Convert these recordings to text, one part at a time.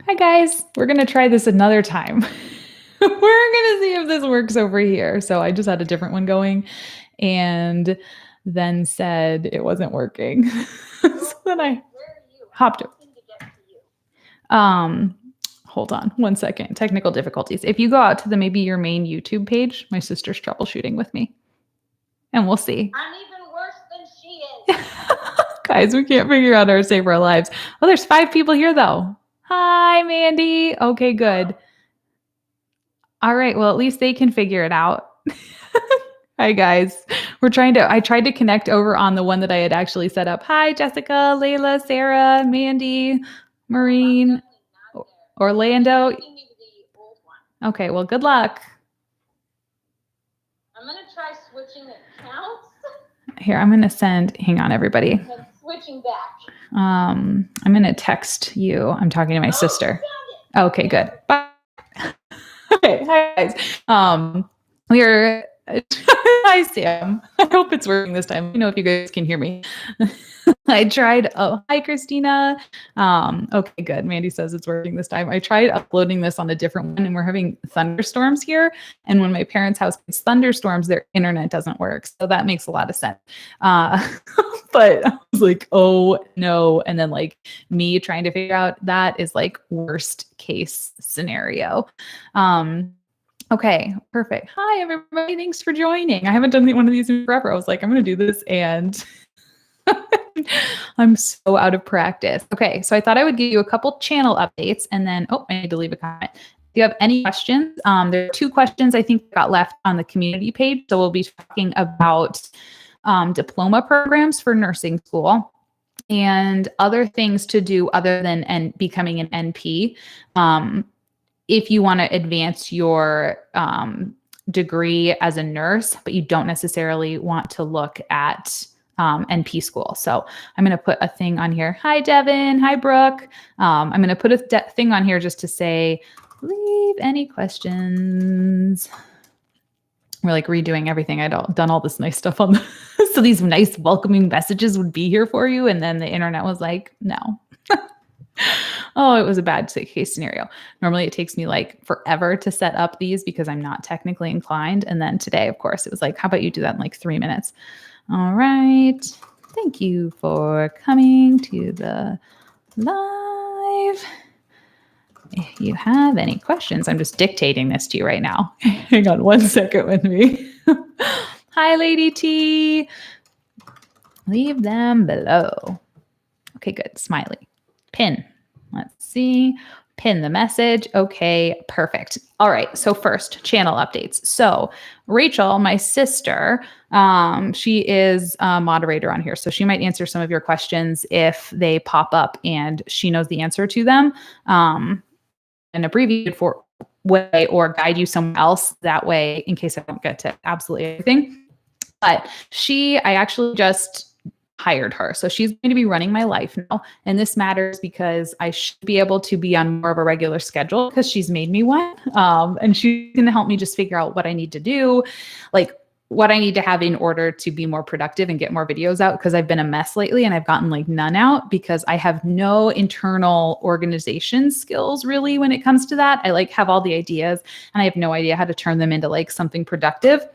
Hi guys, we're going to try this another time. We're going to see if this works over here. So I just had a different one going and then said it wasn't working. So then I hopped over. Hold on one second. Technical difficulties. If you go out to maybe your main YouTube page, my sister's troubleshooting with me. And we'll see. I'm even worse than she is. Guys, we can't figure out how to save our lives. Oh, there's 5 people here though. Hi, Mandy. Okay, good. All right. Well, at least they can figure it out. Hi, guys. I tried to connect over on the one that I had actually set up. Hi, Jessica, Layla, Sarah, Mandy, Maureen, Orlando. Okay. Well, good luck. I'm going to try switching accounts. Here, I'm going to hang on, everybody. And switching back. I'm going to text you. I'm talking to my sister. Okay, good. Bye. Okay, hi guys. We're hi Sam. I hope it's working this time. Let me know if you guys can hear me. I tried. Oh, hi Christina. Okay, good. Mandy says it's working this time. I tried uploading this on a different one, and we're having thunderstorms here. And when my parents' house gets thunderstorms, their internet doesn't work. So that makes a lot of sense. But I was like, oh no. And then like me trying to figure out that is like worst case scenario. Okay, perfect. Hi everybody. Thanks for joining. I haven't done one of these in forever. I was like, I'm going to do this and I'm so out of practice. Okay, so I thought I would give you a couple channel updates and then, I need to leave a comment. If you have any questions, there are 2 questions I think got left on the community page. So we'll be talking about diploma programs for nursing school and other things to do other than becoming an NP. If you want to advance your degree as a nurse, but you don't necessarily want to look at NP school. So I'm going to put a thing on here. Hi, Devin. Hi, Brooke. I'm going to put a thing on here just to say, leave any questions. We're like redoing everything. I'd done all this nice stuff on so these nice welcoming messages would be here for you. And then the internet was like, no. Oh, it was a bad case scenario. Normally it takes me like forever to set up these because I'm not technically inclined. And then today, of course, it was like, how about you do that in like 3 minutes? All right. Thank you for coming to the live. If you have any questions, I'm just dictating this to you right now. Hang on 1 second with me. Hi, Lady T. Leave them below. Okay, good. Smiley. Pin. Let's see. Pin the message. Okay, perfect. All right. So first, channel updates. So Rachel, my sister, she is a moderator on here. So she might answer some of your questions if they pop up and she knows the answer to them in an abbreviated way or guide you somewhere else that way in case I don't get to absolutely everything. But I actually just hired her. So she's going to be running my life now. And this matters because I should be able to be on more of a regular schedule because she's made me one. And she's going to help me just figure out what I need to do, like what I need to have in order to be more productive and get more videos out because I've been a mess lately and I've gotten like none out because I have no internal organization skills really when it comes to that. I like have all the ideas and I have no idea how to turn them into like something productive.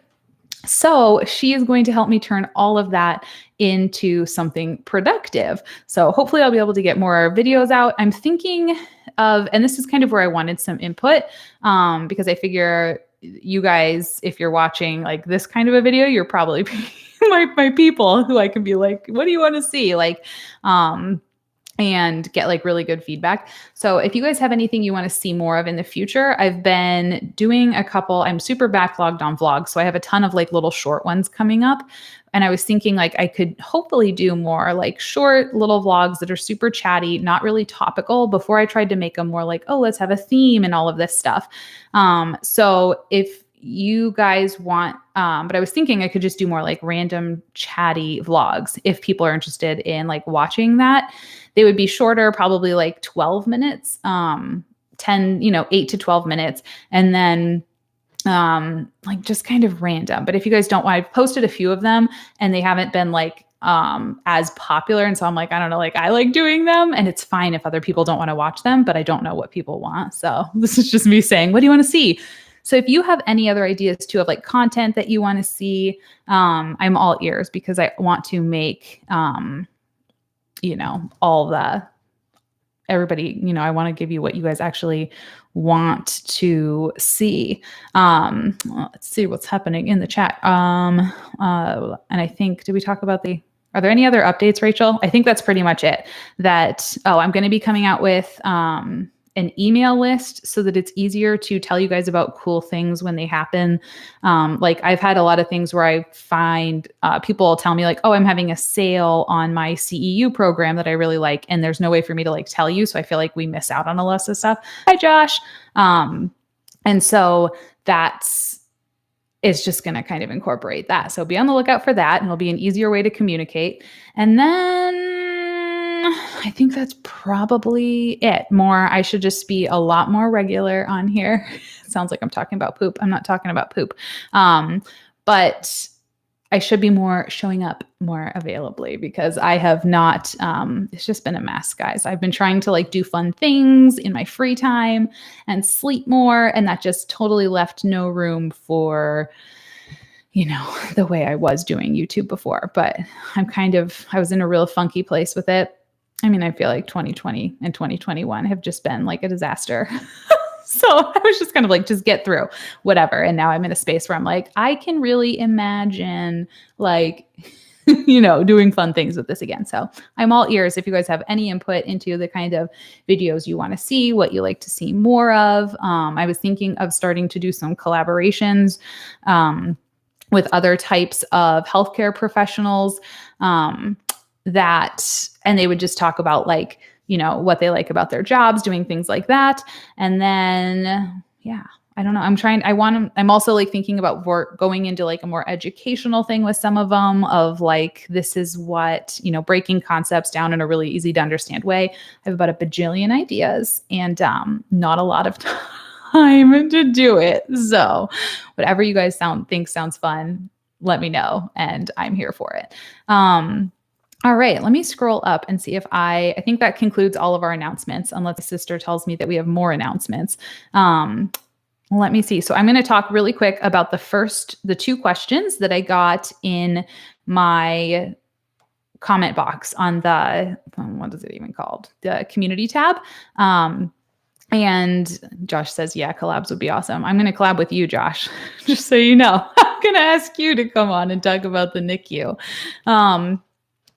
So she is going to help me turn all of that into something productive. So hopefully I'll be able to get more videos out. I'm thinking of, and this is kind of where I wanted some input because I figure you guys, if you're watching like this kind of a video, you're probably my people who I can be like, what do you want to see? Like, and get like really good feedback. So if you guys have anything you want to see more of in the future, I've been doing I'm super backlogged on vlogs. So I have a ton of like little short ones coming up. And I was thinking like I could hopefully do more like short little vlogs that are super chatty, not really topical before I tried to make them more like, oh, let's have a theme and all of this stuff. So if you guys want, but I was thinking I could just do more like random chatty vlogs if people are interested in like watching that. They would be shorter, probably like 12 minutes, 8 to 12 minutes. And then like just kind of random. But if you guys don't want, I've posted a few of them and they haven't been like as popular. And so I'm like, I don't know, like I like doing them, and it's fine if other people don't want to watch them, but I don't know what people want. So this is just me saying, what do you want to see? So if you have any other ideas too of like content that you want to see, I'm all ears, because I want to make, everybody, I want to give you what you guys actually want to see. Let's see what's happening in the chat. And I think, did we talk about are there any other updates, Rachel? I think that's pretty much it. I'm going to be coming out with an email list so that it's easier to tell you guys about cool things when they happen. Like I've had a lot of things where I find people tell me like, oh, I'm having a sale on my CEU program that I really like, and there's no way for me to like tell you. So I feel like we miss out on a lot of stuff. Hi, Josh. And so it's just going to kind of incorporate that. So be on the lookout for that, and it'll be an easier way to communicate. And then I think that's probably it. I should just be a lot more regular on here. Sounds like I'm talking about poop. I'm not talking about poop. But I should be showing up more availably, because I have not, it's just been a mess, guys. I've been trying to like do fun things in my free time and sleep more. And that just totally left no room for, the way I was doing YouTube before. But I was in a real funky place with it. I mean, I feel like 2020 and 2021 have just been like a disaster. So I was just kind of like, just get through whatever. And now I'm in a space where I'm like, I can really imagine like, doing fun things with this again. So I'm all ears if you guys have any input into the kind of videos you want to see, what you like to see more of. I was thinking of starting to do some collaborations with other types of healthcare professionals and they would just talk about like, what they like about their jobs, doing things like that. And then, I don't know. I'm also like thinking about going into like a more educational thing with some of them of like, this is what, breaking concepts down in a really easy to understand way. I have about a bajillion ideas and not a lot of time to do it. So whatever you guys think sounds fun, let me know. And I'm here for it. All right, let me scroll up and see if I think that concludes all of our announcements, unless my sister tells me that we have more announcements. Let me see. So I'm going to talk really quick about the two questions that I got in my comment box on what is it even called? The community tab. And Josh says, yeah, collabs would be awesome. I'm going to collab with you, Josh, just so you know. I'm going to ask you to come on and talk about the NICU.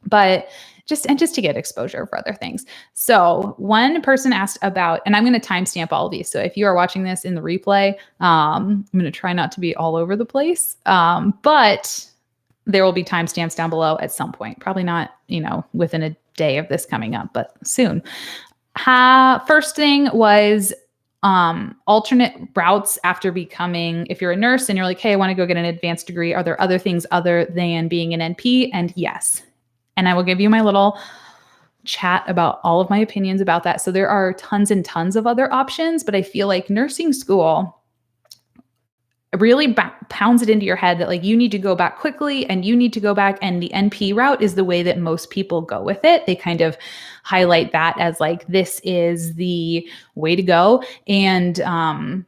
But just to get exposure for other things. So one person asked about, and I'm going to timestamp all of these. So if you are watching this in the replay, I'm going to try not to be all over the place. But there will be timestamps down below at some point. Probably not, within a day of this coming up, but soon. First thing was alternate routes after becoming, if you're a nurse and you're like, hey, I want to go get an advanced degree, are there other things other than being an NP? And yes. And I will give you my little chat about all of my opinions about that. So there are tons and tons of other options, but I feel like nursing school really pounds it into your head that like you need to go back quickly and you need to go back, and the NP route is the way that most people go with it. They kind of highlight that as like, this is the way to go. And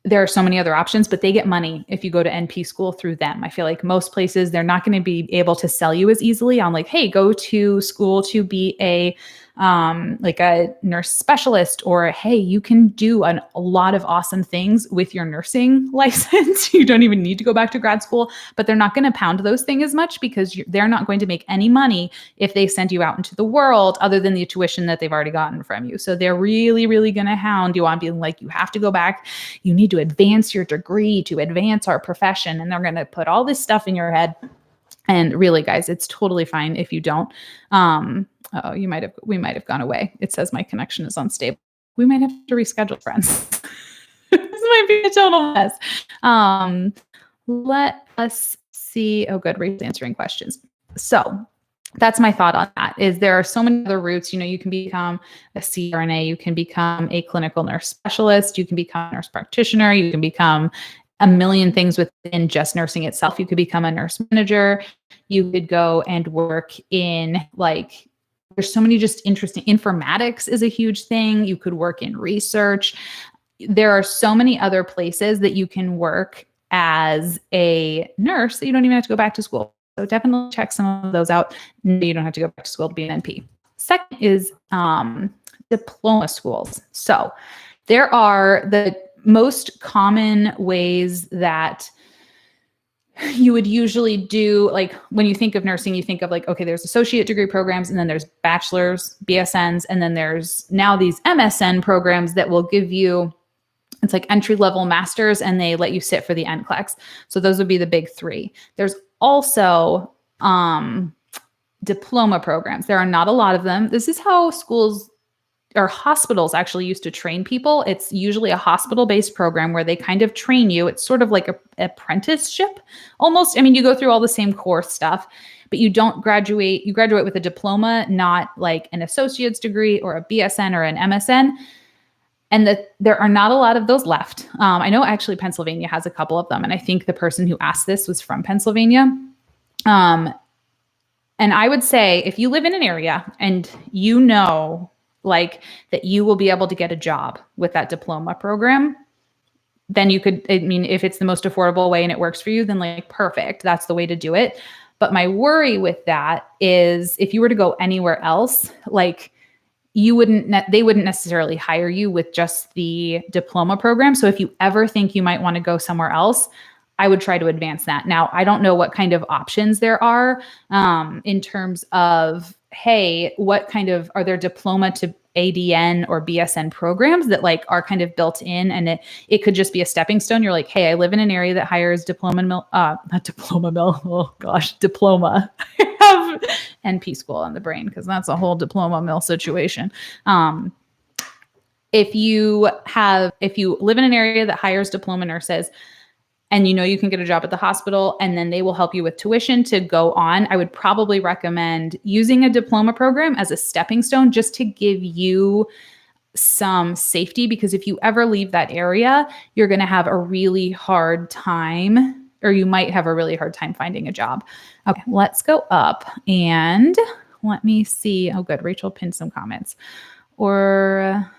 there are so many other options, but they get money if you go to NP school through them. I feel like most places, they're not going to be able to sell you as easily on like, hey, go to school to be a nurse specialist, or hey, you can do a lot of awesome things with your nursing license. You don't even need to go back to grad school, but they're not going to pound those things as much because they're not going to make any money if they send you out into the world other than the tuition that they've already gotten from you. So they're really, really going to hound you on being like, you have to go back. You need to advance your degree to advance our profession. And they're going to put all this stuff in your head. And really, guys, it's totally fine if you don't. We might have gone away. It says my connection is unstable. We might have to reschedule, friends. This might be a total mess. Let us see. Oh, good. Rachel's answering questions. So that's my thought on that. Is there are so many other routes. You can become a CRNA. You can become a clinical nurse specialist. You can become a nurse practitioner. You can become a million things within just nursing itself. You could become a nurse manager. You could go and work in like, there's so many just interesting, informatics is a huge thing. You could work in research. There are so many other places that you can work as a nurse that you don't even have to go back to school. So definitely check some of those out. You don't have to go back to school to be an NP. Second is diploma schools. So there are the most common ways that you would usually do, like when you think of nursing, you think of like, okay, there's associate degree programs, and then there's bachelor's, BSNs, and then there's now these MSN programs that will give you, it's like entry-level masters, and they let you sit for the NCLEX. So those would be the big three. There's also diploma programs. There are not a lot of them. This is how schools or hospitals actually used to train people. It's usually a hospital-based program where they kind of train you. It's sort of like an apprenticeship almost. I mean, you go through all the same core stuff, but you don't graduate. You graduate with a diploma, not like an associate's degree or a BSN or an MSN. And there are not a lot of those left. I know actually Pennsylvania has a couple of them. And I think the person who asked this was from Pennsylvania. And I would say if you live in an area and you know like that you will be able to get a job with that diploma program, then you could, I mean, if it's the most affordable way and it works for you, then like perfect, that's the way to do it. But my worry with that is if you were to go anywhere else, like they wouldn't necessarily hire you with just the diploma program. So if you ever think you might want to go somewhere else, I would try to advance that. Now, I don't know what kind of options there are in terms of, hey, what kind of, are there diploma to ADN or BSN programs that like are kind of built in, and it could just be a stepping stone. You're like, hey, I live in an area that hires diploma. I have NP school on the brain because that's a whole diploma mill situation. If you live in an area that hires diploma nurses, and you know you can get a job at the hospital, and then they will help you with tuition to go on, I would probably recommend using a diploma program as a stepping stone just to give you some safety, because if you ever leave that area, you're going to have a really hard time, or you might have a really hard time finding a job. Okay, let's go up and let me see. Oh, good. Rachel pinned some comments. Or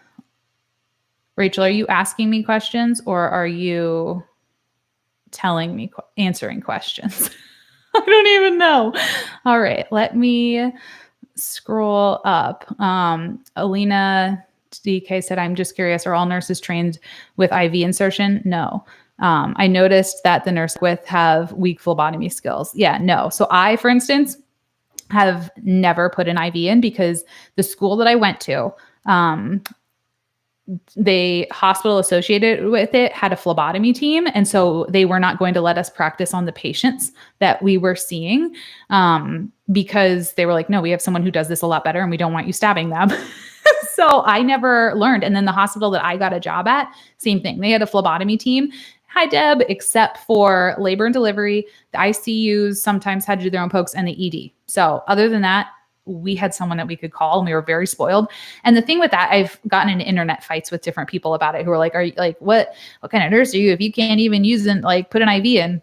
Rachel, are you asking me questions or are you telling me, answering questions? I don't even know. All right, let me scroll up. Alina DK said, I'm just curious, are all nurses trained with IV insertion? No. I noticed that the nurse with have weak phlebotomy skills. Yeah, no. So I, for instance, have never put an IV in because the school that I went to, the hospital associated with it had a phlebotomy team. And so they were not going to let us practice on the patients that we were seeing because they were like, no, we have someone who does this a lot better and we don't want you stabbing them. So I never learned. And then the hospital that I got a job at, same thing. They had a phlebotomy team. Hi, Deb, except for labor and delivery. The ICUs sometimes had to do their own pokes, and the ED. So other than that, we had someone that we could call, and we were very spoiled. And the thing with that, I've gotten in internet fights with different people about it who are like, are you like, what kind of nurse are you if you can't even use and like put an IV in?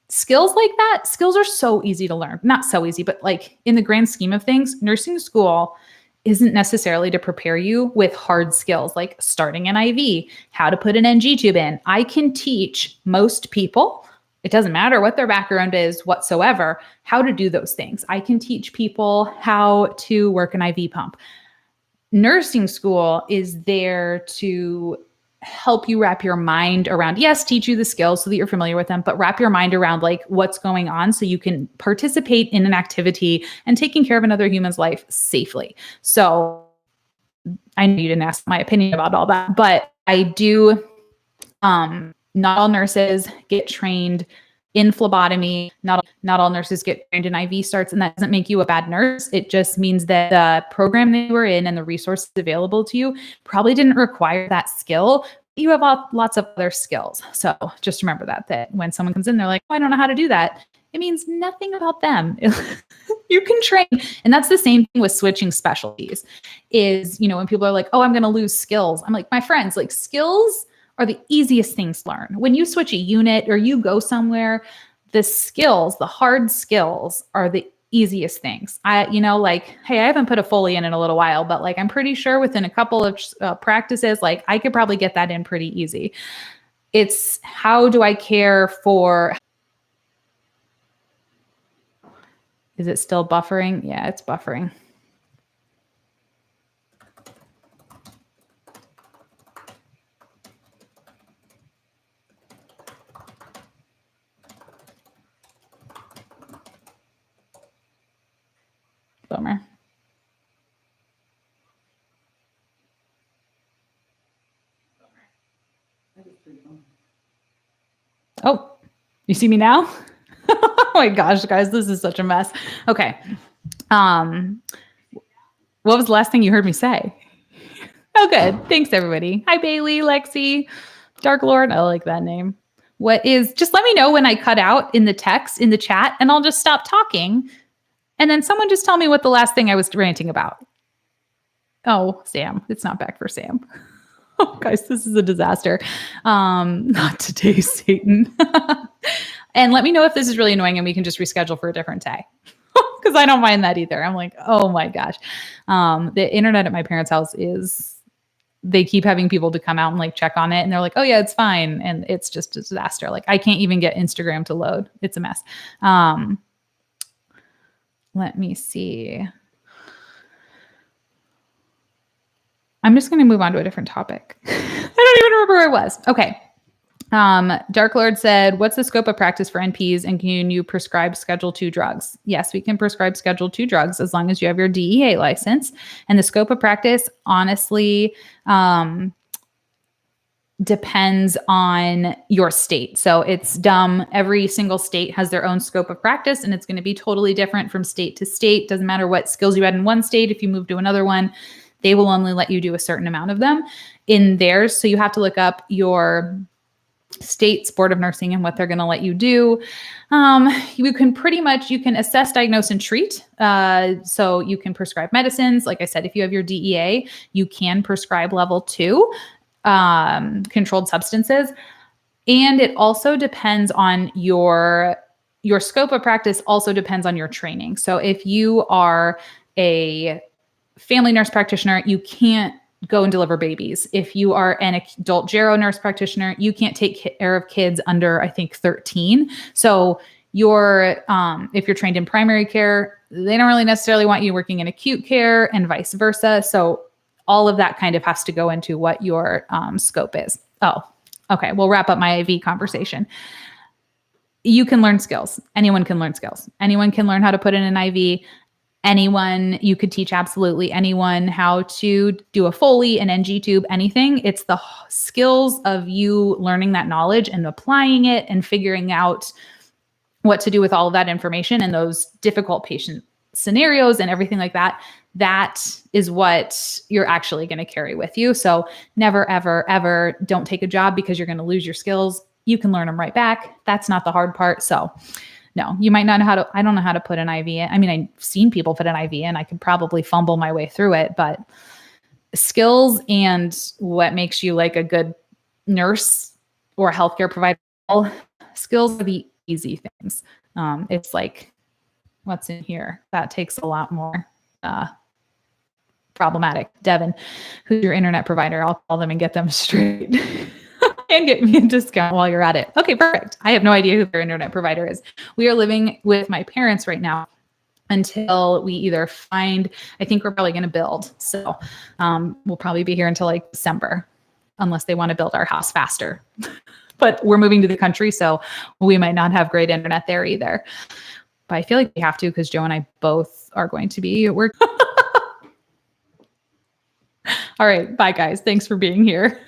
Skills like that, skills are so easy to learn. Not so easy, but like in the grand scheme of things, nursing school isn't necessarily to prepare you with hard skills like starting an IV, how to put an NG tube in. I can teach most people, it doesn't matter what their background is whatsoever, how to do those things. I can teach people how to work an IV pump. Nursing school is there to help you wrap your mind around, yes, teach you the skills so that you're familiar with them, but wrap your mind around like what's going on so you can participate in an activity and taking care of another human's life safely. So I know you didn't ask my opinion about all that, but I do, not all nurses get trained in phlebotomy. Not all nurses get trained in IV starts, and that doesn't make you a bad nurse. It just means that the program they were in and the resources available to you probably didn't require that skill. You have lots of other skills. So just remember that when someone comes in, they're like, oh, I don't know how to do that. It means nothing about them. You can train. And that's the same thing with switching specialties is, when people are like, oh, I'm going to lose skills. I'm like, my friends, like skills are the easiest things to learn. When you switch a unit or you go somewhere, the skills, the hard skills are the easiest things. Like, hey, I haven't put a Foley in a little while, but like, I'm pretty sure within a couple of practices, like I could probably get that in pretty easy. It's how do I care for, is it still buffering? Yeah, it's buffering. Bummer. Oh, you see me now? Oh my gosh, guys, this is such a mess. Okay. What was the last thing you heard me say? Oh, good. Thanks, everybody. Hi, Bailey, Lexi, Dark Lord. I like that name. Just let me know when I cut out in the text, in the chat, and I'll just stop talking. And then someone just tell me what the last thing I was ranting about. Oh, Sam. It's not back for Sam. Oh, guys, this is a disaster. Not today, Satan. And let me know if this is really annoying and we can just reschedule for a different day. Because I don't mind that either. I'm like, oh my gosh. The internet at my parents' house they keep having people to come out and like check on it. And they're like, oh yeah, it's fine. And it's just a disaster. Like I can't even get Instagram to load. It's a mess. Let me see. I'm just going to move on to a different topic. I don't even remember where I was. Okay. Dark Lord said, what's the scope of practice for NPs and can you prescribe Schedule 2 drugs? Yes, we can prescribe Schedule 2 drugs as long as you have your DEA license. And the scope of practice, honestly, depends on your state. So it's dumb. Every single state has their own scope of practice and it's going to be totally different from state to state. Doesn't matter what skills you had in one state. If you move to another one, they will only let you do a certain amount of them in theirs. So you have to look up your state's Board of Nursing and what they're going to let you do. You can assess, diagnose, and treat. So you can prescribe medicines. Like I said, if you have your DEA, you can prescribe level 2 controlled substances. And it also depends on your scope of practice also depends on your training. So if you are a family nurse practitioner, you can't go and deliver babies. If you are an adult gero nurse practitioner, you can't take care of kids under, I think, 13. So if you're trained in primary care, they don't really necessarily want you working in acute care and vice versa. So all of that kind of has to go into what your scope is. Oh, okay. We'll wrap up my IV conversation. You can learn skills. Anyone can learn skills. Anyone can learn how to put in an IV. You could teach absolutely anyone how to do a Foley, an NG tube, anything. It's the skills of you learning that knowledge and applying it and figuring out what to do with all of that information and those difficult patient scenarios and everything like that. That is what you're actually going to carry with you. So never, ever, ever don't take a job because you're going to lose your skills. You can learn them right back. That's not the hard part. So no, you might not know I don't know how to put an IV in. I mean, I've seen people put an IV in. I could probably fumble my way through it, but skills and what makes you like a good nurse or a healthcare provider, skills are the easy things. It's like, what's in here? That takes a lot more problematic. Devin, who's your internet provider? I'll call them and get them straight. And get me a discount while you're at it. Okay, perfect. I have no idea who their internet provider is. We are living with my parents right now until we either find, I think we're probably going to build. So we'll probably be here until like December, unless they want to build our house faster. But we're moving to the country, so we might not have great internet there either. But I feel like we have to because Joe and I both are going to be working. All right, bye guys. Thanks for being here.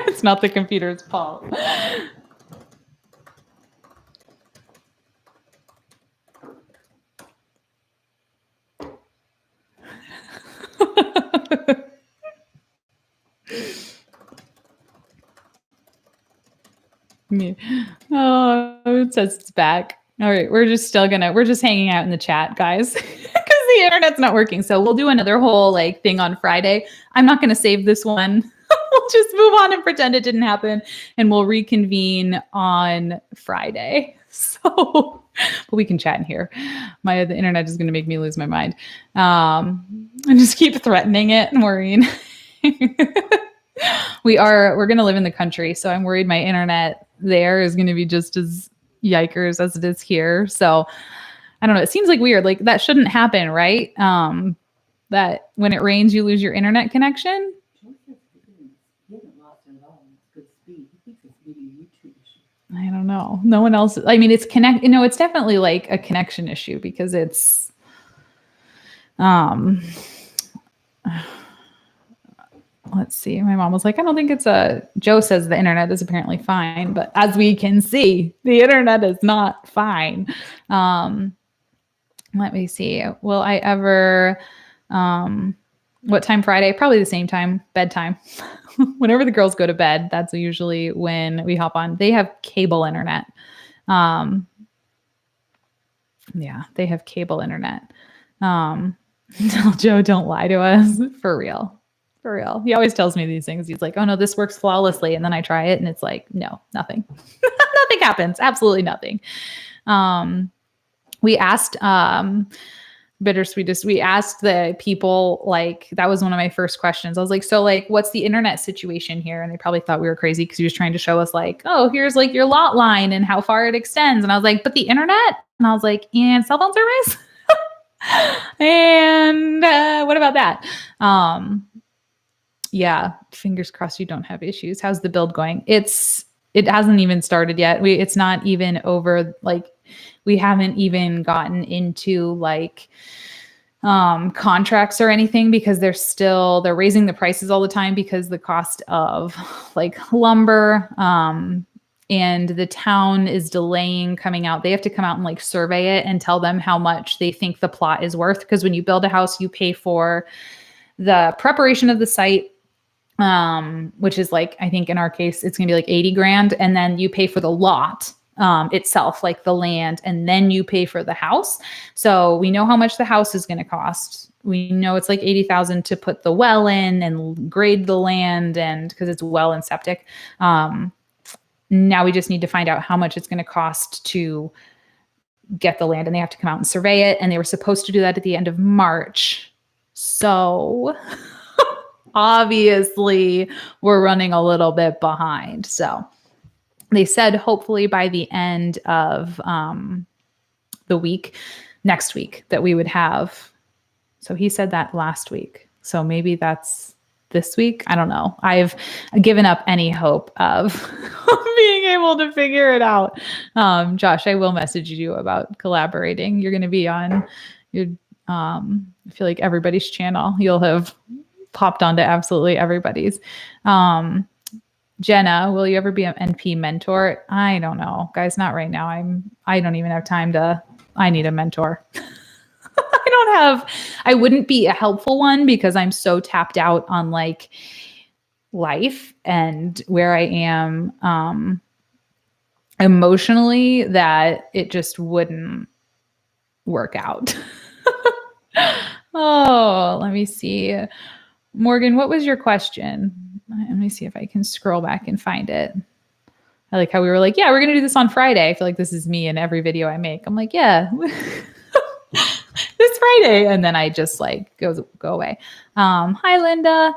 It's not the computer's fault. Oh, it says it's back. All right, we're just hanging out in the chat, guys, because the internet's not working. So we'll do another whole like thing on Friday. I'm not going to save this one. We'll just move on and pretend it didn't happen, and we'll reconvene on Friday. So, but we can chat in here. The internet is going to make me lose my mind. And just keep threatening it and worrying. We're going to live in the country, so I'm worried my internet there is going to be just as yikers as it is here. So I don't know. It seems like weird. Like that shouldn't happen, right? That when it rains, you lose your internet connection. I don't know. No one else. I mean, it's it's definitely like a connection issue because it's, let's see. My mom was like, I don't think Joe says the internet is apparently fine, but as we can see, the internet is not fine. Let me see. Will I ever, what time Friday? Probably the same time, bedtime. Whenever the girls go to bed, that's usually when we hop on. They have cable internet. Yeah, they have cable internet. Tell Joe, don't lie to us. For real. For real. He always tells me these things. He's like, oh no, this works flawlessly. And then I try it and it's like, no, nothing. Nothing happens. Absolutely nothing. We asked, bittersweetest, we asked the people, like, that was one of my first questions. I was like, so like, what's the internet situation here? And they probably thought we were crazy because he was trying to show us like, oh, here's like your lot line and how far it extends. And I was like, but the internet? And I was like, and cell phone service? And what about that? Yeah, fingers crossed you don't have issues. How's the build going? It hasn't even started yet. It's not even over. Like, we haven't even gotten into like contracts or anything because they're raising the prices all the time because the cost of like lumber, and the town is delaying coming out. They have to come out and like survey it and tell them how much they think the plot is worth. Because when you build a house, you pay for the preparation of the site, which is like, I think in our case, it's gonna be like 80 grand. And then you pay for the lot itself, like the land, and then you pay for the house. So we know how much the house is going to cost. We know it's like 80,000 to put the well in and grade the land, and because it's well and septic. Now we just need to find out how much it's going to cost to get the land, and they have to come out and survey it. And they were supposed to do that at the end of March. So obviously we're running a little bit behind. So they said hopefully by the end of the week, next week, that we would have. So he said that last week. So maybe that's this week. I don't know. I've given up any hope of being able to figure it out. Josh, I will message you about collaborating. You're going to be on your, I feel like everybody's channel. You'll have popped onto absolutely everybody's. Jenna, will you ever be an NP mentor? I don't know, guys, not right now. I don't even have time I need a mentor. I wouldn't be a helpful one because I'm so tapped out on like life and where I am emotionally that it just wouldn't work out. Oh, let me see. Morgan, what was your question? Let me see if I can scroll back and find it. I like how we were like, yeah, we're going to do this on Friday. I feel like this is me in every video I make. I'm like, yeah, this Friday. And then I just like go away. Hi, Linda.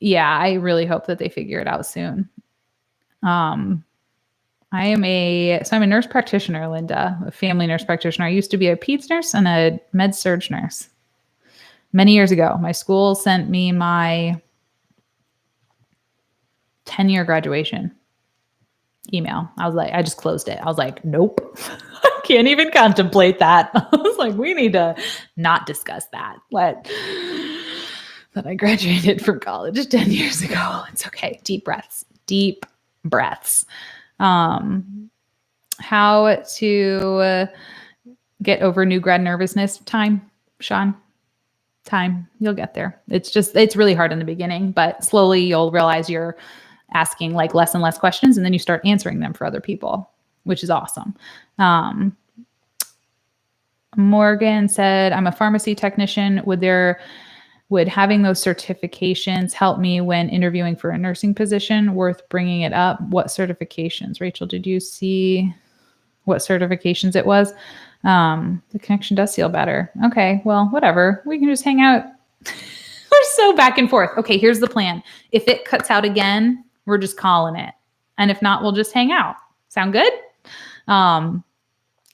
Yeah, I really hope that they figure it out soon. I'm a nurse practitioner, Linda, a family nurse practitioner. I used to be a peds nurse and a med surg nurse. Many years ago, my school sent me my 10-year graduation email. I just closed it. I was like, nope, I can't even contemplate that. I was like, we need to not discuss that. That I graduated from college 10 years ago. It's okay. Deep breaths. How to get over new grad nervousness? Time, Sean. Time. You'll get there. It's really hard in the beginning, but slowly you'll realize you're asking like less and less questions, and then you start answering them for other people. which is awesome. Morgan said, I'm a pharmacy technician. Would having those certifications help me when interviewing for a nursing position? Worth bringing it up. What certifications? Rachel, did you see what certifications it was? The connection does feel better. Okay, well, whatever. We can just hang out. We're so back and forth. Okay, here's the plan. If it cuts out again, we're just calling it. And if not, we'll just hang out. Sound good?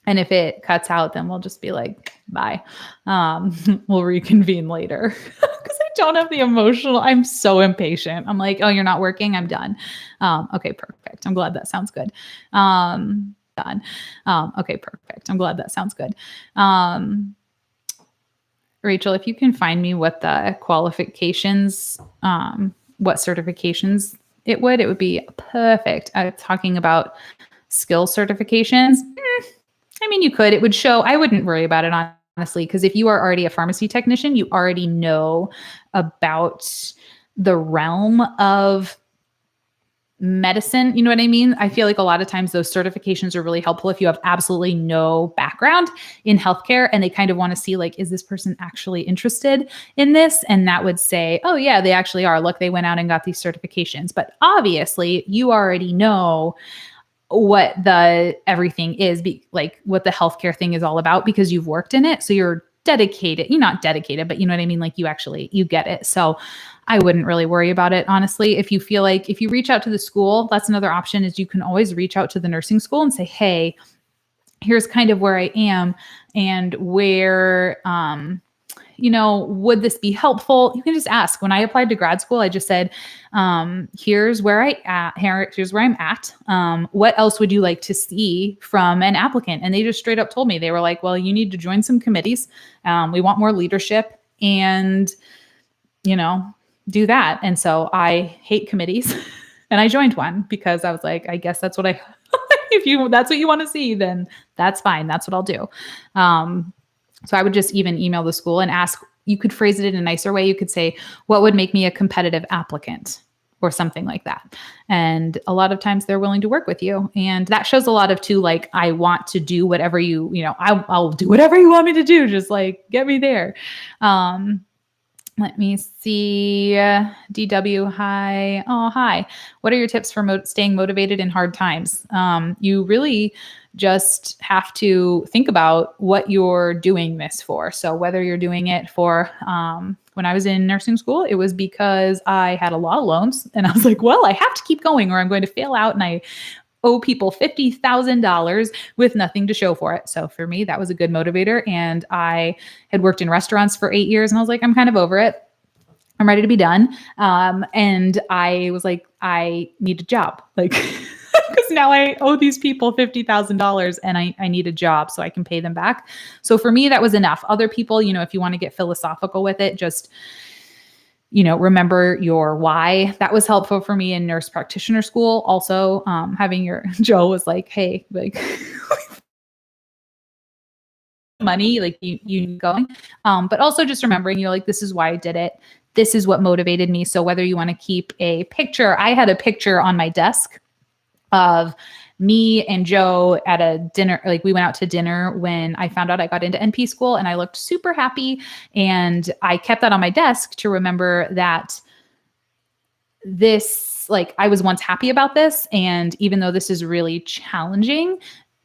And if it cuts out, then we'll just be like, bye. We'll reconvene later. Because I don't have the emotional. I'm so impatient. I'm like, oh, you're not working? I'm done. Okay, perfect. I'm glad that sounds good. Done. Okay, perfect. I'm glad that sounds good. Rachel, if you can find me what the qualifications, what certifications it would be perfect. Talking about skill certifications. I mean, you could. It would show. I wouldn't worry about it, honestly, because if you are already a pharmacy technician, you already know about the realm of medicine. You know what I mean? I feel like a lot of times those certifications are really helpful if you have absolutely no background in healthcare and they kind of want to see, like, is this person actually interested in this? And that would say, oh yeah, they actually are. Look, they went out and got these certifications. But obviously you already know what the everything is, like what the healthcare thing is all about because you've worked in it. So you're dedicated. You're not dedicated, but you know what I mean? Like you get it. So I wouldn't really worry about it, honestly. If you feel like if you reach out to the school, that's another option is you can always reach out to the nursing school and say, hey, here's kind of where I am and where, would this be helpful? You can just ask. When I applied to grad school, I just said, here's where I'm at. What else would you like to see from an applicant? And they just straight up told me, they were like, well, you need to join some committees. We want more leadership and, do that. And so I hate committees and I joined one because I was like, I guess that's what if that's what you want to see, then that's fine. That's what I'll do. So I would just even email the school and ask, you could phrase it in a nicer way. You could say, what would make me a competitive applicant or something like that. And a lot of times they're willing to work with you. And that shows a lot of too, like, I want to do whatever I'll do whatever you want me to do. Just like, get me there. Let me see. DW, hi. Oh, hi. What are your tips for staying motivated in hard times? You really just have to think about what you're doing this for. So whether you're doing it for, when I was in nursing school, it was because I had a lot of loans and I was like, well, I have to keep going or I'm going to fail out and I owe people $50,000 with nothing to show for it. So for me, that was a good motivator. And I had worked in restaurants for 8 years and I was like, I'm kind of over it. I'm ready to be done. And I was like, I need a job. Like, because now I owe these people $50,000 and I need a job so I can pay them back. So for me, that was enough. Other people, if you want to get philosophical with it, just, remember your why. That was helpful for me in nurse practitioner school. Also, having Joe was like, hey, like money, like you going. But also just remembering, like, this is why I did it. This is what motivated me. So whether you want to keep a picture, I had a picture on my desk of me and Joe at a dinner, like we went out to dinner when I found out I got into NP school and I looked super happy. And I kept that on my desk to remember that this, like, I was once happy about this. And even though this is really challenging,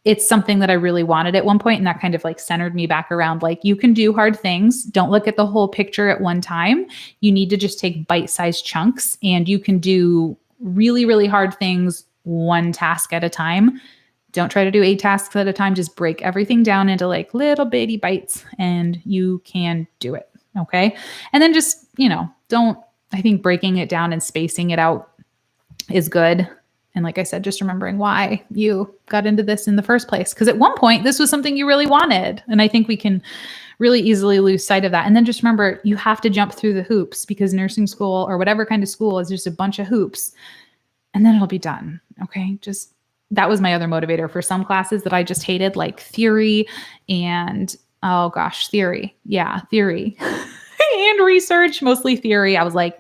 it's something that I really wanted at one point. And that kind of like centered me back around, like, you can do hard things. Don't look at the whole picture at one time. You need to just take bite-sized chunks and you can do really, really hard things one task at a time. Don't try to do 8 tasks at a time. Just break everything down into like little bitty bites and you can do it. Okay. And then just, I think breaking it down and spacing it out is good. And like I said, just remembering why you got into this in the first place. Because at one point, this was something you really wanted. And I think we can really easily lose sight of that. And then just remember, you have to jump through the hoops because nursing school or whatever kind of school is just a bunch of hoops. And then it'll be done. Okay. Just that was my other motivator for some classes that I just hated, like theory and, oh gosh, theory. Yeah, theory and research, mostly theory. I was like,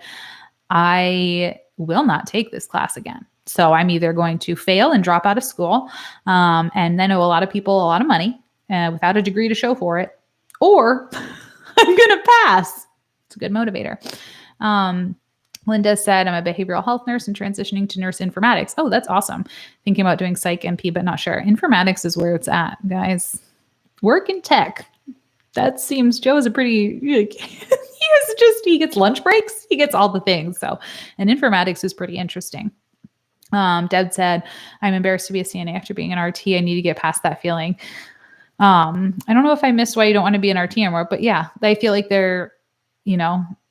I will not take this class again. So I'm either going to fail and drop out of school and then owe a lot of people a lot of money without a degree to show for it, or I'm going to pass. It's a good motivator. Linda said, I'm a behavioral health nurse and transitioning to nurse informatics. Oh, that's awesome. Thinking about doing Psych NP, but not sure. Informatics is where it's at, guys. Work in tech. That seems, Joe is a pretty, he gets lunch breaks. He gets all the things. So, and informatics is pretty interesting. Deb said, I'm embarrassed to be a CNA after being an RT. I need to get past that feeling. I don't know if I missed why you don't want to be an RT anymore, but yeah, I feel like they're,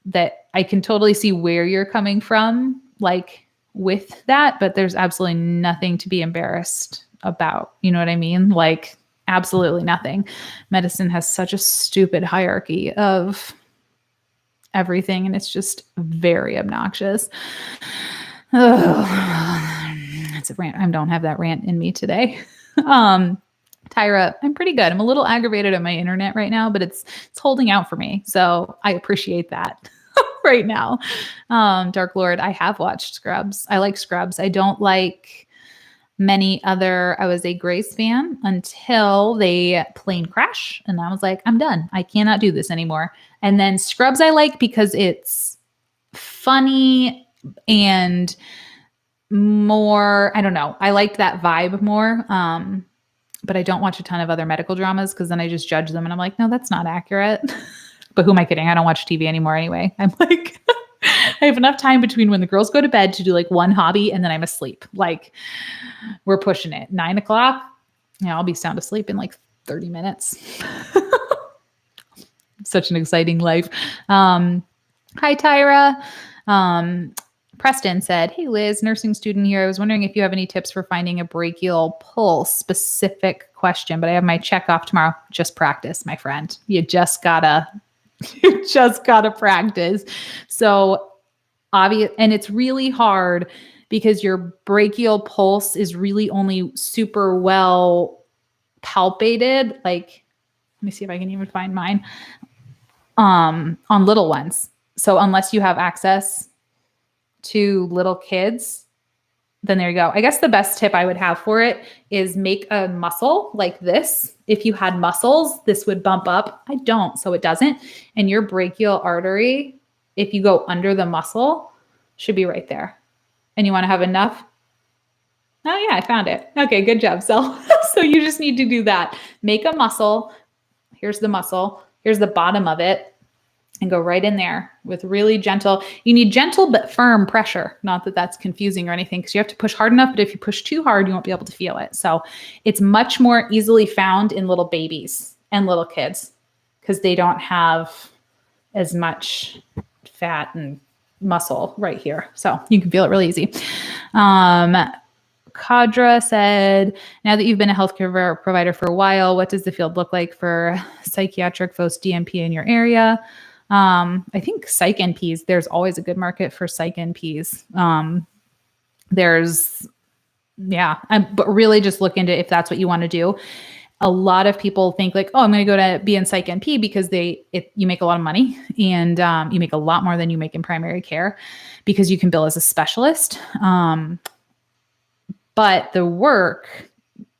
that I can totally see where you're coming from, like with that, but there's absolutely nothing to be embarrassed about. You know what I mean? Like absolutely nothing. Medicine has such a stupid hierarchy of everything, and it's just very obnoxious. It's a rant. I don't have that rant in me today. Tyra, I'm pretty good. I'm a little aggravated at my internet right now, but it's holding out for me. So I appreciate that right now. Dark Lord, I have watched Scrubs. I like Scrubs. I don't like many other. I was a Grace fan until they plane crash. And I was like, I'm done. I cannot do this anymore. And then Scrubs I like because it's funny and more, I don't know. I liked that vibe more. But I don't watch a ton of other medical dramas because then I just judge them and I'm like, no, that's not accurate. But who am I kidding? I don't watch TV anymore anyway. I'm like, I have enough time between when the girls go to bed to do like one hobby and then I'm asleep. Like we're pushing it. 9 o'clock. I'll be sound asleep in like 30 minutes. Such an exciting life. Hi, Tyra. Preston said, hey, Liz, nursing student here. I was wondering if you have any tips for finding a brachial pulse. Specific question, but I have my check off tomorrow. Just practice, my friend. You just gotta practice. So obvious. And it's really hard because your brachial pulse is really only super well palpated. Like, let me see if I can even find mine on little ones. So unless you have access to little kids, then there you go. I guess the best tip I would have for it is make a muscle like this. If you had muscles, this would bump up. I don't, so it doesn't. And your brachial artery, if you go under the muscle, should be right there. And you want to have enough. Oh yeah, I found it. Okay, good job, Sel. So you just need to do that. Make a muscle. Here's the muscle. Here's the bottom of it. And go right in there with really gentle. You need gentle but firm pressure. Not that that's confusing or anything because you have to push hard enough, but if you push too hard, you won't be able to feel it. So it's much more easily found in little babies and little kids because they don't have as much fat and muscle right here. So you can feel it really easy. Kadra said, now that you've been a healthcare provider for a while, what does the field look like for psychiatric post DNP in your area? I think Psych NPs, there's always a good market for Psych NPs. But really just look into if that's what you want to do. A lot of people think like, oh, I'm going to go to be in Psych NP because you make a lot of money and you make a lot more than you make in primary care because you can bill as a specialist. But the work,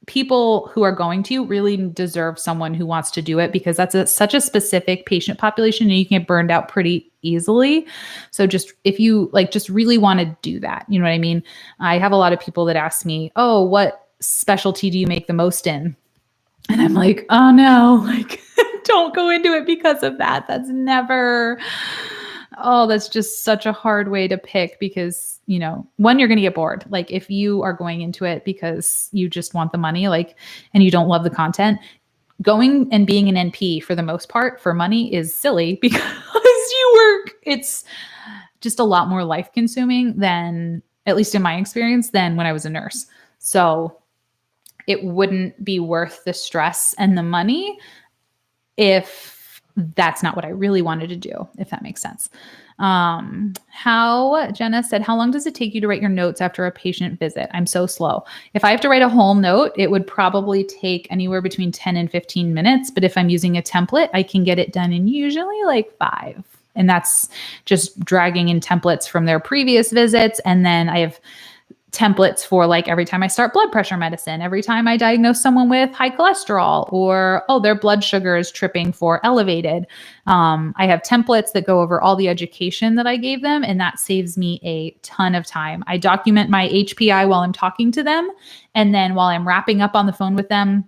people who are going to really deserve someone who wants to do it because that's such a specific patient population and you can get burned out pretty easily. So just if you just really want to do that, you know what I mean? I have a lot of people that ask me, oh, what specialty do you make the most in? And I'm like, oh no, don't go into it because of that. That's just such a hard way to pick because, one, you're going to get bored. Like if you are going into it because you just want the money, and you don't love the content, going and being an NP for the most part for money is silly because it's just a lot more life consuming than, at least in my experience, than when I was a nurse. So it wouldn't be worth the stress and the money if that's not what I really wanted to do, if that makes sense. Jenna said, how long does it take you to write your notes after a patient visit? I'm so slow. If I have to write a whole note, it would probably take anywhere between 10 and 15 minutes. But if I'm using a template, I can get it done in usually 5. And that's just dragging in templates from their previous visits. And then I have templates for like every time I start blood pressure medicine, every time I diagnose someone with high cholesterol, or, oh, their blood sugar is tripping for elevated. I have templates that go over all the education that I gave them, and that saves me a ton of time. I document my HPI while I'm talking to them. And then while I'm wrapping up on the phone with them,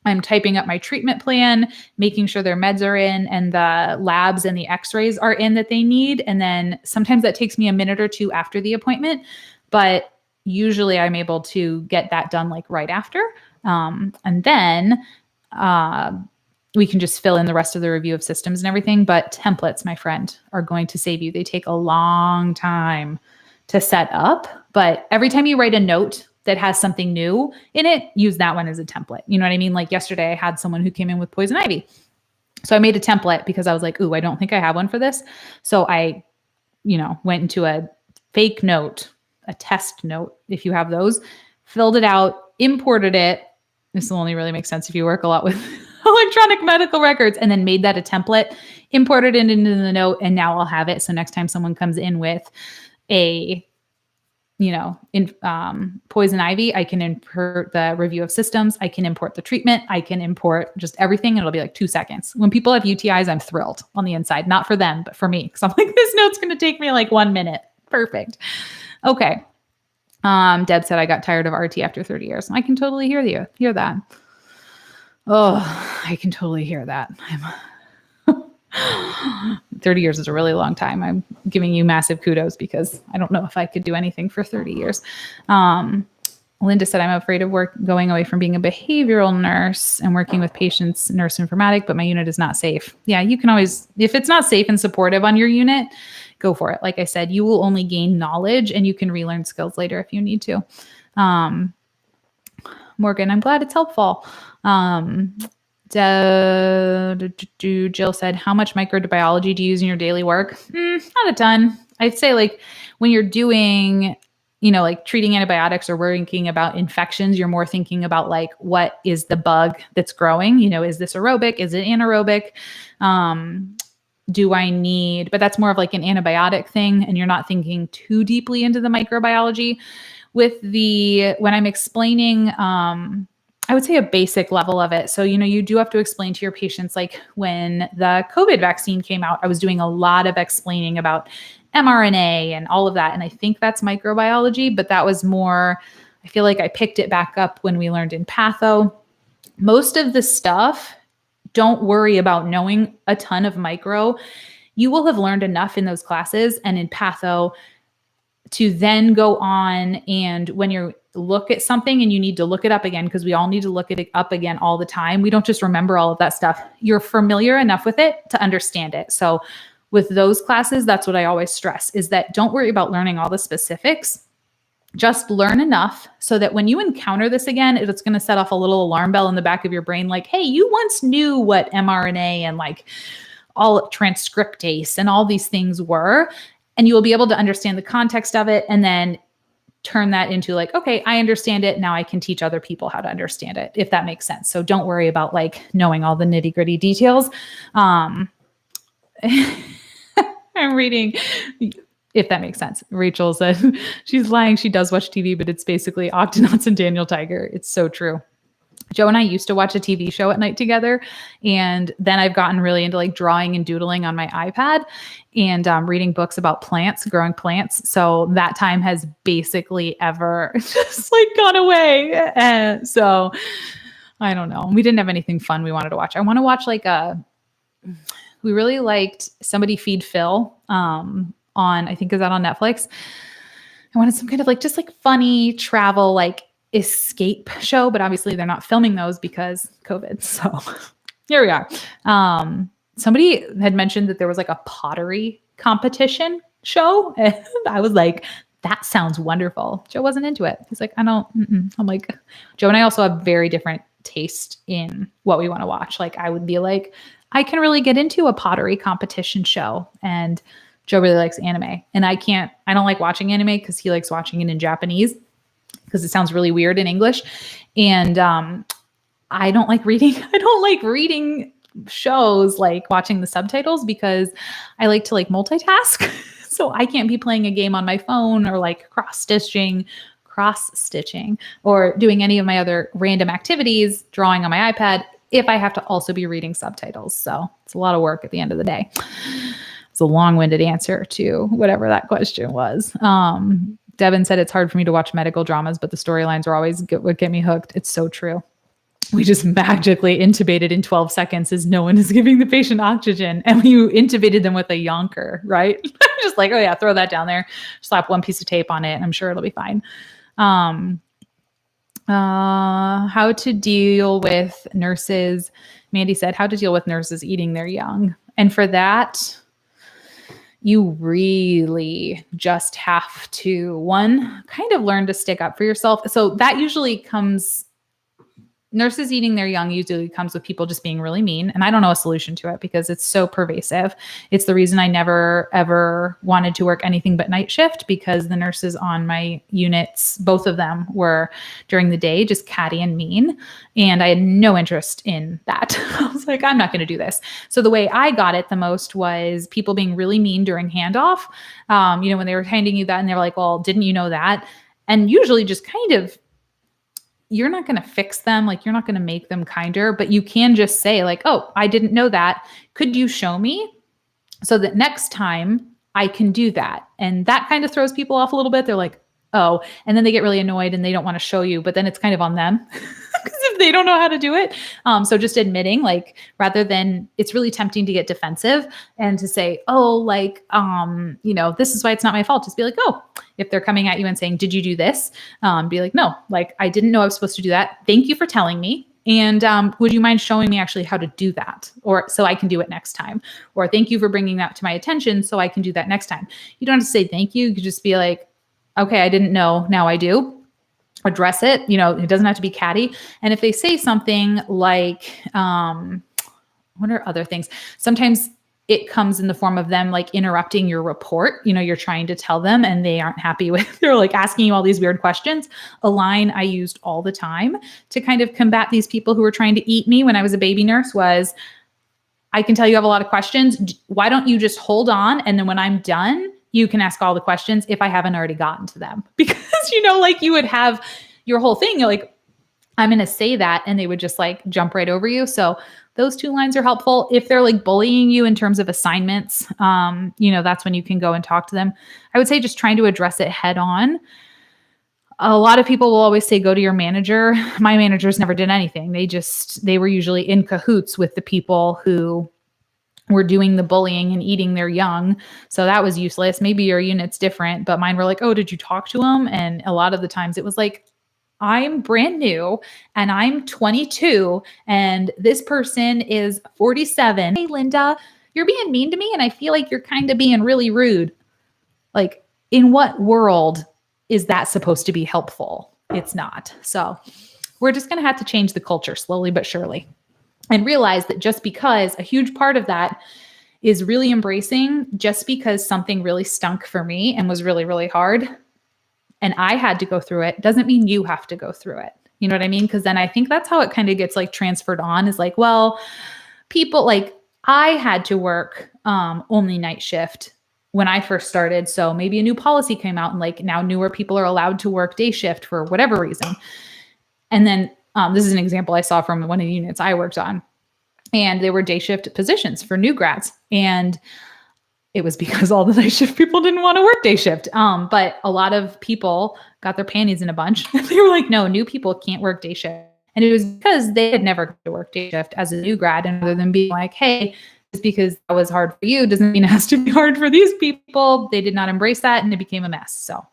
I'm typing up my treatment plan, making sure their meds are in and the labs and the x-rays are in that they need. And then sometimes that takes me a minute or two after the appointment, but usually I'm able to get that done like right after. And then we can just fill in the rest of the review of systems and everything. But templates, my friend, are going to save you. They take a long time to set up, but every time you write a note that has something new in it, use that one as a template. You know what I mean? Like yesterday I had someone who came in with poison ivy. So I made a template because I was like, ooh, I don't think I have one for this. So I, went into a fake note, a test note, if you have those, filled it out, imported it. This will only really make sense if you work a lot with electronic medical records, and then made that a template, imported it into the note, and now I'll have it. So next time someone comes in with a, poison ivy, I can import the review of systems. I can import the treatment. I can import just everything. It'll be like 2 seconds. When people have UTIs, I'm thrilled on the inside, not for them, but for me. Because I'm like, this note's going to take me like 1 minute. Perfect. Okay. Deb said, I got tired of RT after 30 years. I can totally hear that. Oh, I can totally hear that. 30 years is a really long time. I'm giving you massive kudos because I don't know if I could do anything for 30 years. Linda said, I'm afraid of going away from being a behavioral nurse and working with patients, nurse informatic, but my unit is not safe. Yeah, you can always, if it's not safe and supportive on your unit, go for it. Like I said, you will only gain knowledge and you can relearn skills later if you need to. Morgan, I'm glad it's helpful. Jill said, how much microbiology do you use in your daily work? Not a ton. I'd say like when you're doing, like treating antibiotics or worrying about infections, you're more thinking about like, what is the bug that's growing? Is this aerobic? Is it anaerobic? Do I need, but that's more of like an antibiotic thing. And you're not thinking too deeply into the microbiology. When I'm explaining, I would say a basic level of it. So, you do have to explain to your patients, like when the COVID vaccine came out, I was doing a lot of explaining about mRNA and all of that. And I think that's microbiology, but that was more, I feel like I picked it back up when we learned in patho. Most of the stuff, don't worry about knowing a ton of micro. You will have learned enough in those classes and in patho to then go on, and when you look at something and you need to look it up again, because we all need to look it up again all the time. We don't just remember all of that stuff. You're familiar enough with it to understand it. So with those classes, that's what I always stress, is that don't worry about learning all the specifics. Just learn enough so that when you encounter this again, it's going to set off a little alarm bell in the back of your brain. Like, hey, you once knew what mRNA and like all transcriptase and all these things were. And you will be able to understand the context of it and then turn that into like, okay, I understand it. Now I can teach other people how to understand it, if that makes sense. So don't worry about like knowing all the nitty gritty details. I'm reading, if that makes sense. Rachel said she's lying. She does watch TV, but it's basically Octonauts and Daniel Tiger. It's so true. Joe and I used to watch a TV show at night together. And then I've gotten really into like drawing and doodling on my iPad and reading books about plants, growing plants. So that time has basically ever just like gone away. And so I don't know. We didn't have anything fun we wanted to watch. I want to watch like we really liked Somebody Feed Phil on, I think, is that on Netflix? I wanted some kind of like just like funny travel, like escape show, but obviously they're not filming those because COVID. So here we are. Somebody had mentioned that there was like a pottery competition show. And I was like, that sounds wonderful. Joe wasn't into it. He's like, I don't, I'm like, Joe and I also have very different taste in what we want to watch. Like I would be like, I can really get into a pottery competition show. And Joe really likes anime. And I don't like watching anime because he likes watching it in Japanese, because it sounds really weird in English. And I don't like reading. I don't like reading shows, like watching the subtitles, because I like to like multitask. So I can't be playing a game on my phone or like cross-stitching cross stitching or doing any of my other random activities, drawing on my iPad, if I have to also be reading subtitles. So it's a lot of work at the end of the day. It's a long-winded answer to whatever that question was. Devin said it's hard for me to watch medical dramas, but the storylines are always what get me hooked. It's so true. We just magically intubated in 12 seconds as no one is giving the patient oxygen. And you intubated them with a yonker, right? Just like, oh yeah, throw that down there, slap one piece of tape on it, and I'm sure it'll be fine. How to deal with nurses. Mandy said, how to deal with nurses eating their young. And for that, you really just have to, one, kind of learn to stick up for yourself. So that usually comes, nurses eating their young usually comes with people just being really mean. And I don't know a solution to it because it's so pervasive. It's the reason I never, ever wanted to work anything but night shift, because the nurses on my units, both of them were during the day, just catty and mean. And I had no interest in that. I was like, I'm not going to do this. So the way I got it the most was people being really mean during handoff. When they were handing you that and they were like, well, didn't you know that? And usually just kind of, you're not going to fix them. Like, you're not going to make them kinder, but you can just say like, oh, I didn't know that. Could you show me so that next time I can do that? And that kind of throws people off a little bit. They're like, oh, and then they get really annoyed and they don't want to show you, but then it's kind of on them because if they don't know how to do it. So just admitting, like, rather than, it's really tempting to get defensive and to say, oh, like, this is why it's not my fault. Just be like, oh, if they're coming at you and saying, did you do this? Be like, no, like, I didn't know I was supposed to do that. Thank you for telling me. And would you mind showing me actually how to do that? Or so I can do it next time. Or thank you for bringing that to my attention so I can do that next time. You don't have to say thank you. You could just be like, okay, I didn't know. Now I do. Address it. It doesn't have to be catty. And if they say something like, what are other things? Sometimes it comes in the form of them like interrupting your report. You're trying to tell them and they aren't happy with, they're like asking you all these weird questions. A line I used all the time to kind of combat these people who were trying to eat me when I was a baby nurse was, I can tell you have a lot of questions. Why don't you just hold on? And then when I'm done, you can ask all the questions if I haven't already gotten to them. Because, like you would have your whole thing, you're like, I'm going to say that. And they would just like jump right over you. So those two lines are helpful. If they're like bullying you in terms of assignments, that's when you can go and talk to them. I would say just trying to address it head on. A lot of people will always say, go to your manager. My managers never did anything. They were usually in cahoots with the people who were doing the bullying and eating their young. So that was useless. Maybe your unit's different, but mine were like, oh, did you talk to them? And a lot of the times it was like, I'm brand new and I'm 22 and this person is 47. Hey, Linda, you're being mean to me and I feel like you're kind of being really rude. Like, in what world is that supposed to be helpful? It's not. So we're just going to have to change the culture slowly but surely. And realize that just because a huge part of that is really embracing, just because something really stunk for me and was really, really hard and I had to go through it, doesn't mean you have to go through it. You know what I mean? Because then I think that's how it kind of gets like transferred on, is like, well, people like, I had to work only night shift when I first started. So maybe a new policy came out and like now newer people are allowed to work day shift for whatever reason. And then this is an example I saw from one of the units I worked on, and they were day shift positions for new grads. And it was because all the night shift people didn't want to work day shift. But a lot of people got their panties in a bunch. They were like, no, new people can't work day shift. And it was because they had never got to work day shift as a new grad. And rather than being like, hey, just because that was hard for you doesn't mean it has to be hard for these people. They did not embrace that and it became a mess. So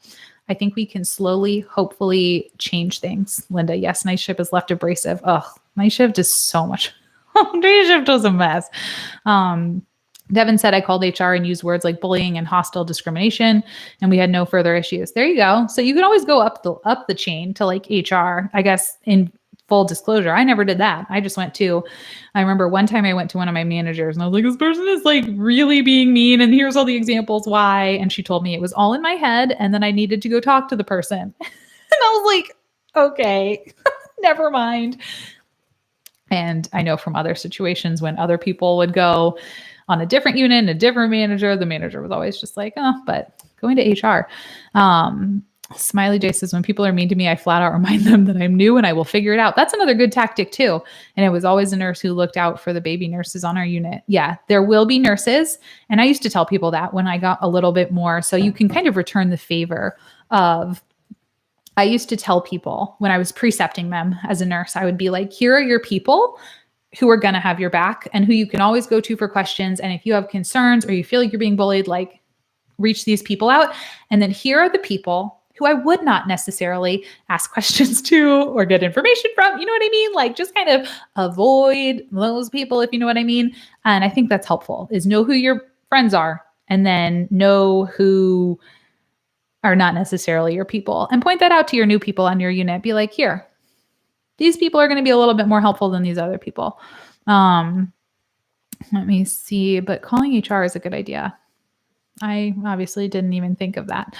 I think we can slowly, hopefully change things. Linda, yes, night shift is left abrasive. Ugh, night shift is so much. Day shift was a mess. Devin said, I called HR and used words like bullying and hostile discrimination, and we had no further issues. There you go. So you can always go up the chain to like HR. I guess in full disclosure, I never did that. I just I remember one time I went to one of my managers and I was like, this person is like really being mean and here's all the examples why. And she told me it was all in my head and then I needed to go talk to the person. And I was like, okay, never mind. And I know from other situations when other people would go on a different unit and a different manager, the manager was always just like, oh, but going to HR. Smiley J says, when people are mean to me, I flat out remind them that I'm new and I will figure it out. That's another good tactic too. And it was always a nurse who looked out for the baby nurses on our unit. Yeah, there will be nurses. And I used to tell people that when I got a little bit more. So you can kind of return the favor of, I used to tell people when I was precepting them as a nurse, I would be like, here are your people who are going to have your back and who you can always go to for questions. And if you have concerns or you feel like you're being bullied, like reach these people out. And then here are the people who I would not necessarily ask questions to or get information from. You know what I mean? Like just kind of avoid those people, if you know what I mean. And I think that's helpful, is know who your friends are and then know who are not necessarily your people, and point that out to your new people on your unit. Be like, here, these people are going to be a little bit more helpful than these other people. Let me see, but calling HR is a good idea. I obviously didn't even think of that.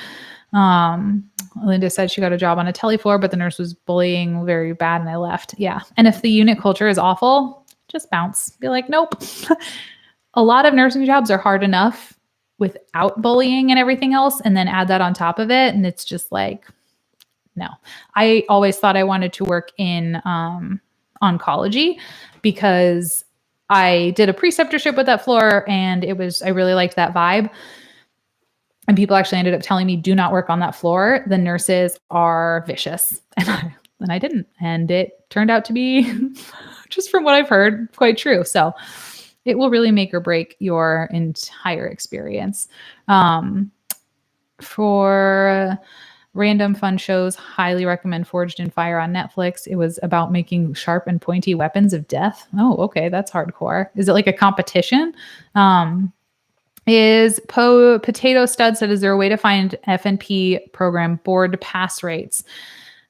Linda said she got a job on a tele floor, but the nurse was bullying very bad and I left. Yeah. And if the unit culture is awful, just bounce. Be like, nope. A lot of nursing jobs are hard enough without bullying and everything else, and then add that on top of it. And it's just like, no. I always thought I wanted to work in oncology because I did a preceptorship with that floor and I really liked that vibe. And people actually ended up telling me, do not work on that floor. The nurses are vicious. And I didn't. And it turned out to be, just from what I've heard, quite true. So it will really make or break your entire experience. For random fun shows, highly recommend Forged in Fire on Netflix. It was about making sharp and pointy weapons of death. Oh, okay. That's hardcore. Is it like a competition? Potato Stud said, is there a way to find FNP program board pass rates?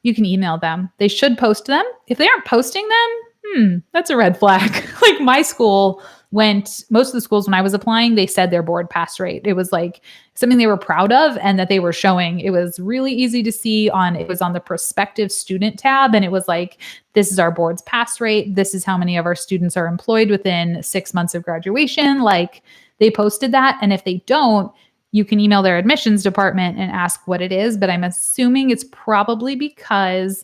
You can email them. They should post them. If they aren't posting them, that's a red flag. Like my school most of the schools when I was applying, they said their board pass rate. It was like something they were proud of and that they were showing. It was really easy to see it was on the prospective student tab. And it was like, this is our board's pass rate. This is how many of our students are employed within 6 months of graduation. Like they posted that. And if they don't, you can email their admissions department and ask what it is. But I'm assuming it's probably because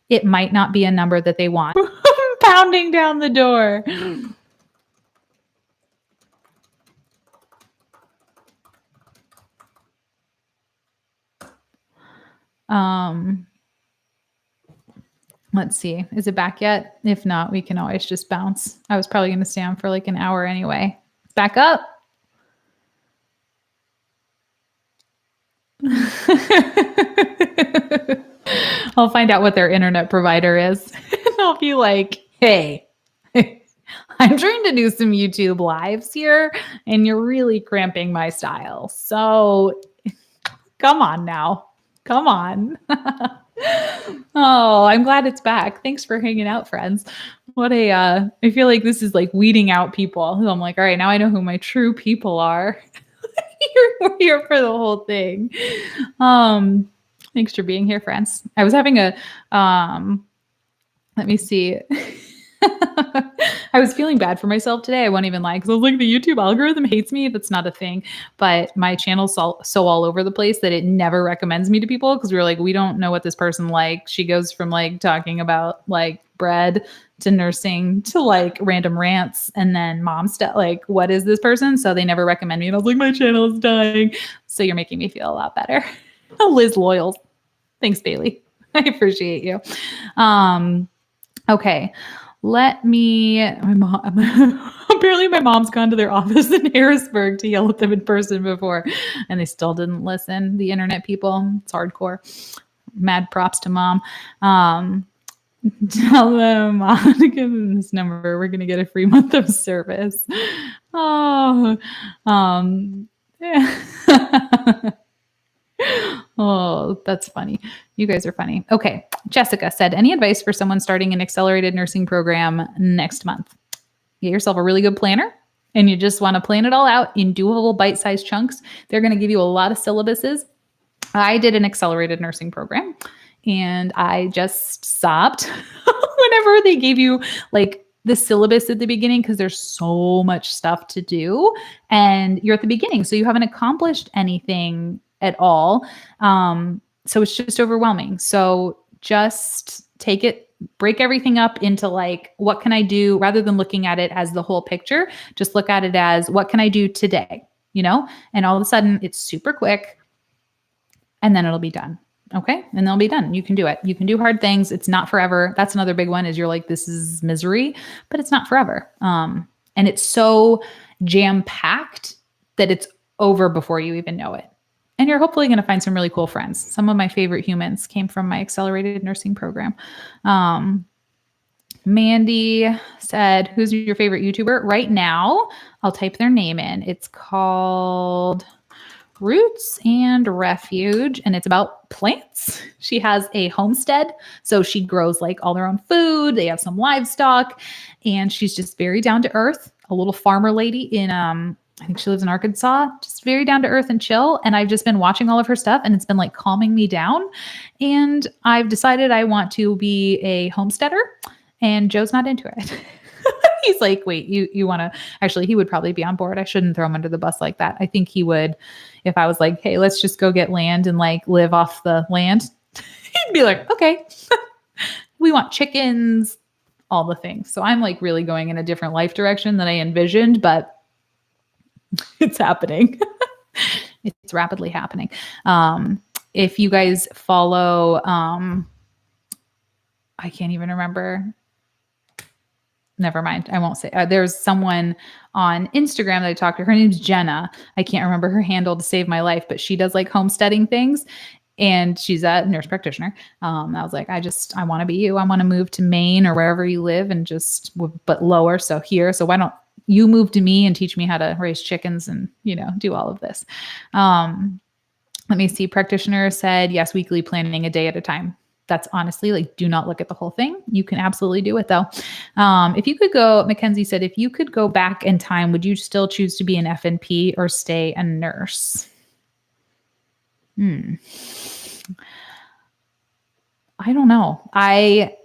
it might not be a number that they want. Pounding down the door. Let's see. Is it back yet? If not, we can always just bounce. I was probably going to stay on for like an hour anyway. Back up. I'll find out what their internet provider is. And I'll be like, hey, I'm trying to do some YouTube lives here and you're really cramping my style. So come on now. Come on. Oh, I'm glad it's back. Thanks for hanging out, friends. I feel like this is like weeding out people who I'm like, all right, now I know who my true people are. You're here for the whole thing. Thanks for being here, friends. I was having let me see. I was feeling bad for myself today. I won't even lie because I was like, the YouTube algorithm hates me. That's not a thing. But my channel's so all over the place that it never recommends me to people because we were like, we don't know what this person likes. She goes from like talking about like bread to nursing to like random rants and then mom stuff. Like, what is this person? So they never recommend me. And I was like, my channel is dying. So you're making me feel a lot better. Liz Loyal. Thanks, Bailey. I appreciate you. Okay. Apparently my mom's gone to their office in Harrisburg to yell at them in person before, and they still didn't listen. The internet people, it's hardcore. Mad props to mom. Tell them, give them this number. We're going to get a free month of service. Oh, yeah. Oh, that's funny. You guys are funny. Okay. Jessica said, any advice for someone starting an accelerated nursing program next month? Get yourself a really good planner and you just want to plan it all out in doable bite-sized chunks. They're going to give you a lot of syllabuses. I did an accelerated nursing program and I just sobbed whenever they gave you like the syllabus at the beginning because there's so much stuff to do and you're at the beginning. So you haven't accomplished anything at all. So it's just overwhelming. So just break everything up into like, what can I do, rather than looking at it as the whole picture, just look at it as, what can I do today? And all of a sudden it's super quick, and then it'll be done. Okay. And they'll be done. You can do it. You can do hard things. It's not forever. That's another big one, is you're like, this is misery, but it's not forever. And it's so jam-packed that it's over before you even know it. And you're hopefully going to find some really cool friends. Some of my favorite humans came from my accelerated nursing program. Mandy said, who's your favorite YouTuber? Right now, I'll type their name in. It's called Roots and Refuge, and it's about plants. She has a homestead, so she grows like all their own food. They have some livestock, and she's just very down to earth, a little farmer lady in I think she lives in Arkansas, just very down to earth and chill. And I've just been watching all of her stuff, and it's been like calming me down. And I've decided I want to be a homesteader, and Joe's not into it. He's like, wait, you want to, actually, he would probably be on board. I shouldn't throw him under the bus like that. I think he would, if I was like, hey, let's just go get land and like live off the land. He'd be like, okay, we want chickens, all the things. So I'm like really going in a different life direction than I envisioned, but it's happening. It's rapidly happening. If you guys follow, I can't even remember. Never mind. I won't say. There's someone on Instagram that I talked to. Her name's Jenna. I can't remember her handle to save my life, but she does like homesteading things, and she's a nurse practitioner. I was like, I want to be you. I want to move to Maine or wherever you live, and but lower. So here. So why don't you move to me and teach me how to raise chickens and, do all of this. Let me see. Practitioner said, yes, weekly planning, a day at a time. That's honestly like, do not look at the whole thing. You can absolutely do it though. If you could go, Mackenzie said, if you could go back in time, would you still choose to be an FNP or stay a nurse? I don't know. I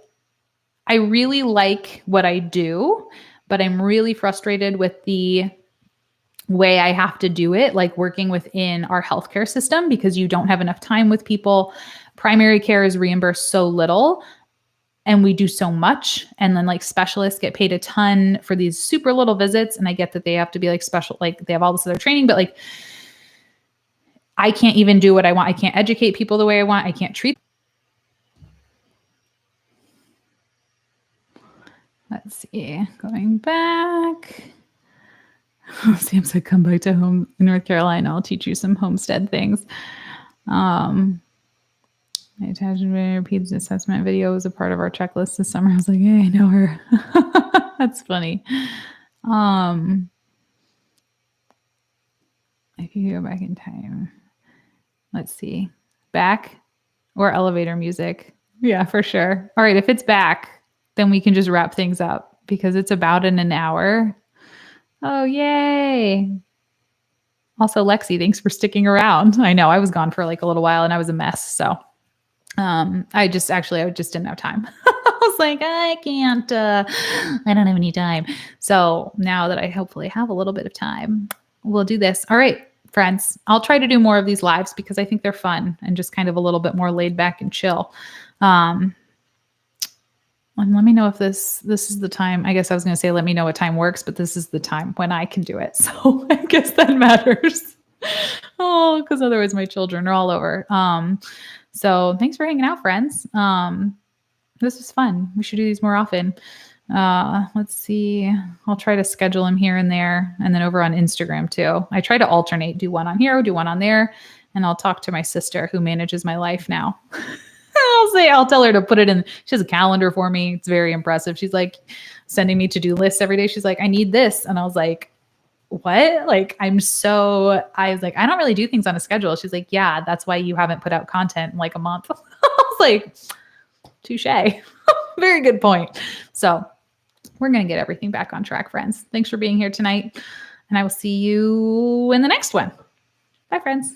really like what I do, but I'm really frustrated with the way I have to do it, like working within our healthcare system, because you don't have enough time with people. Primary care is reimbursed so little, and we do so much. And then like specialists get paid a ton for these super little visits. And I get that they have to be like special, like they have all this other training, but like I can't even do what I want. I can't educate people the way I want. I can't treat. Let's see, going back. Sam said, come back to home in North Carolina. I'll teach you some homestead things. My attachment repeats assessment video was a part of our checklist this summer. I was like, hey, I know her. That's funny. If you go back in time, let's see, back or elevator music. Yeah, for sure. All right. If it's back, then we can just wrap things up because it's about in an hour. Oh, yay. Also, Lexi, thanks for sticking around. I know I was gone for like a little while and I was a mess. So I just didn't have time. I was like, I can't, I don't have any time. So now that I hopefully have a little bit of time, we'll do this. All right, friends, I'll try to do more of these lives because I think they're fun and just kind of a little bit more laid back and chill. And let me know if this is the time. I guess I was going to say, let me know what time works, but this is the time when I can do it. So I guess that matters. Oh, because otherwise my children are all over. So thanks for hanging out, friends. This was fun. We should do these more often. Let's see. I'll try to schedule them here and there, and then over on Instagram too. I try to alternate, do one on here, do one on there, and I'll talk to my sister who manages my life now. I'll tell her to put it in. She has a calendar for me. It's very impressive. She's like sending me to-do lists every day. She's like, I need this. And I was like, what? Like, I was like, I don't really do things on a schedule. She's like, yeah, that's why you haven't put out content in like a month. I was like, touche. Very good point. So we're going to get everything back on track, friends. Thanks for being here tonight. And I will see you in the next one. Bye, friends.